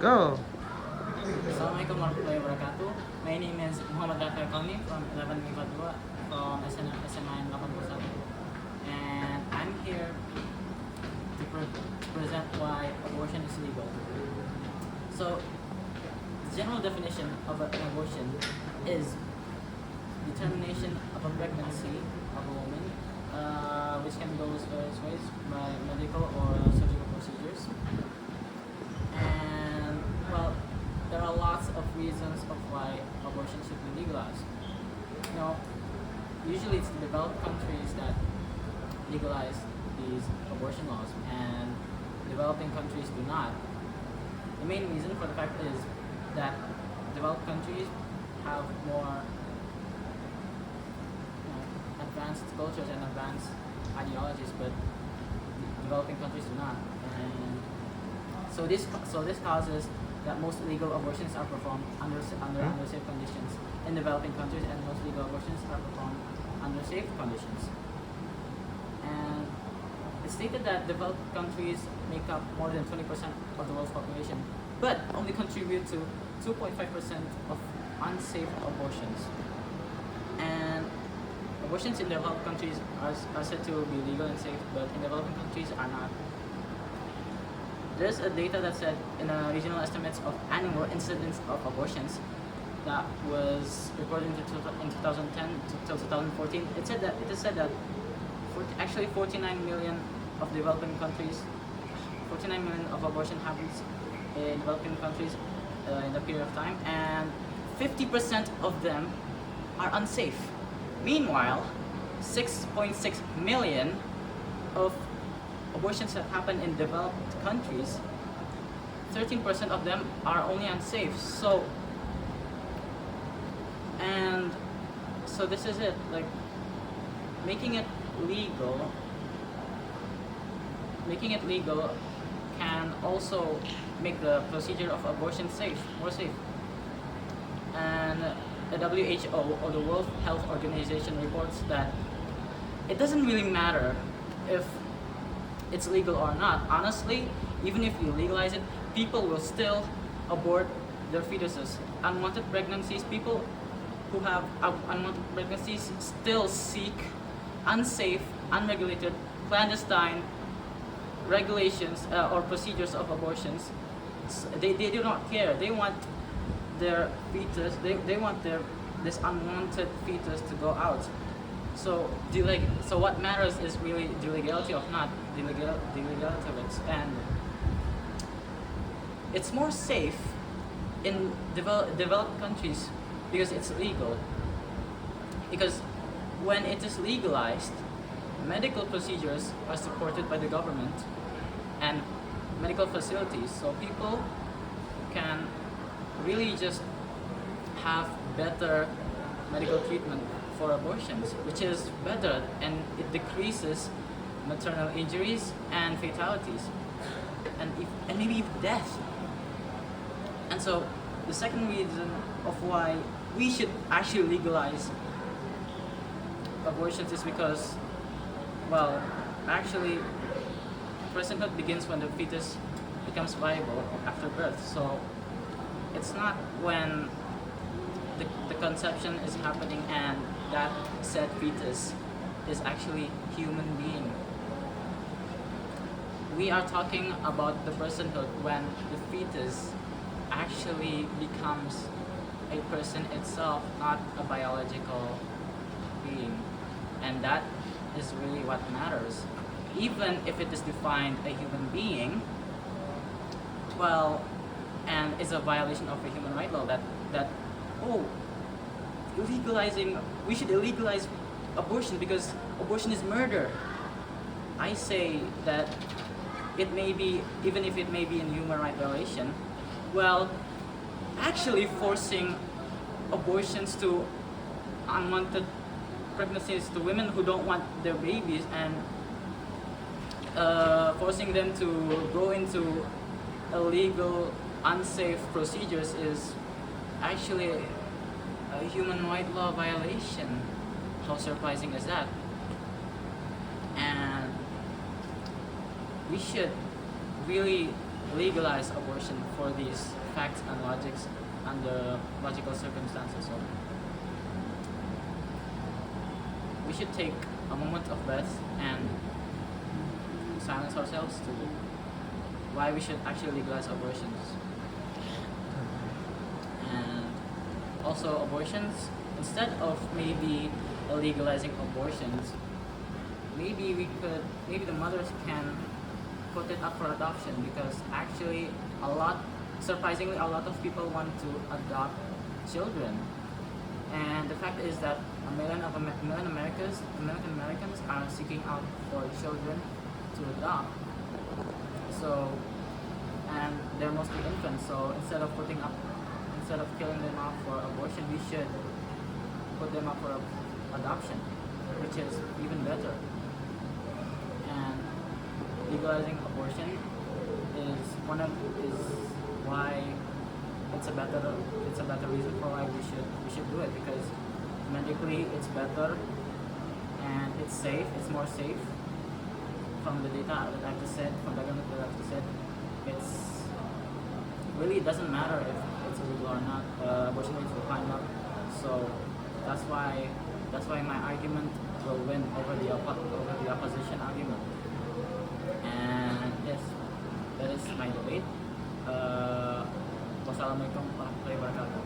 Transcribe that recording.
Go. Assalamualaikum warahmatullahi wabarakatuh. My name is Muhammad Rafi from 11 Mifadua from SNI 81, and I'm here to present why abortion is legal. So, the general definition of an abortion is the termination of a pregnancy of a woman, which can go various ways by medical or surgical procedures. And well, there are lots of reasons of why abortion should be legalized. You know, usually it's the developed countries that legalize these abortion laws, and developing countries do not. The main reason for the fact is that developed countries have more advanced cultures and advanced ideologies, but developing countries do not. And this causes that most legal abortions are performed under safe conditions in developing countries, and most legal abortions are performed under safe conditions. And it's stated that developed countries make up more than 20% of the world's population, but only contribute to 2.5% of unsafe abortions. And abortions in developed countries are said to be legal and safe, but in developing countries are not. There's a data that said in a regional estimates of annual incidents of abortions that was recorded in 2010 to 2014. It is said that actually 49 million of developing countries, 49 million of abortion happens in developing countries in the period of time, and 50% of them are unsafe. Meanwhile, 6.6 million of abortions that happen in developed countries, 13% of them are only unsafe. So this is it. Like, making it legal can also make the procedure of abortion more safe. And the WHO, or the World Health Organization, reports that it doesn't really matter if it's legal or not. Honestly, even if you legalize it, people will still abort their fetuses. Unwanted pregnancies, people who have unwanted pregnancies still seek unsafe, unregulated, clandestine regulations or procedures of abortions. They do not care. They want their fetus, they want this unwanted fetus to go out. So what matters is really the legality of not the legality of it. And it's more safe in developed countries because it's legal. Because when it is legalized, medical procedures are supported by the government and medical facilities, so people can really just have better medical treatment for abortions, which is better, and it decreases maternal injuries and fatalities, and maybe even death. And so the second reason of why we should actually legalize abortions is because, well, actually, personhood begins when the fetus becomes viable after birth. So it's not when the conception is happening and that said fetus is actually human being. We are talking about the personhood when the fetus actually becomes a person itself, not a biological being. And that is really what matters. Even if it is defined a human being, well, and is a violation of a human right law that we should illegalize abortion because abortion is murder. I say that it may be, even if it may be in human right violation, well, actually forcing abortions to unwanted pregnancies to women who don't want their babies, and forcing them to go into illegal, unsafe procedures is actually a human right law violation. How surprising is that? And we should really legalize abortion for these facts and logics and the logical circumstances. So we should take a moment of breath and silence ourselves to why we should actually legalize abortions. And also abortions, instead of maybe legalizing abortions, maybe the mothers can put it up for adoption, because actually surprisingly a lot of people want to adopt children. And the fact is that a million Americans are seeking out for children to adopt. So, and they're mostly infants. So instead of killing them off for abortion, we should put them up for adoption, which is even better. And legalizing abortion is why it's a better reason for why we should do it, because medically it's better and it's safe. It's more safe. From the data that I've just said, from the government that I've just said, it's really, it doesn't matter if it's illegal or not. Abortion rates will climb up. So that's why my argument will win over the opposition argument. And yes, that is my debate. Wassalamualaikum warahmatullahi wabarakatuh.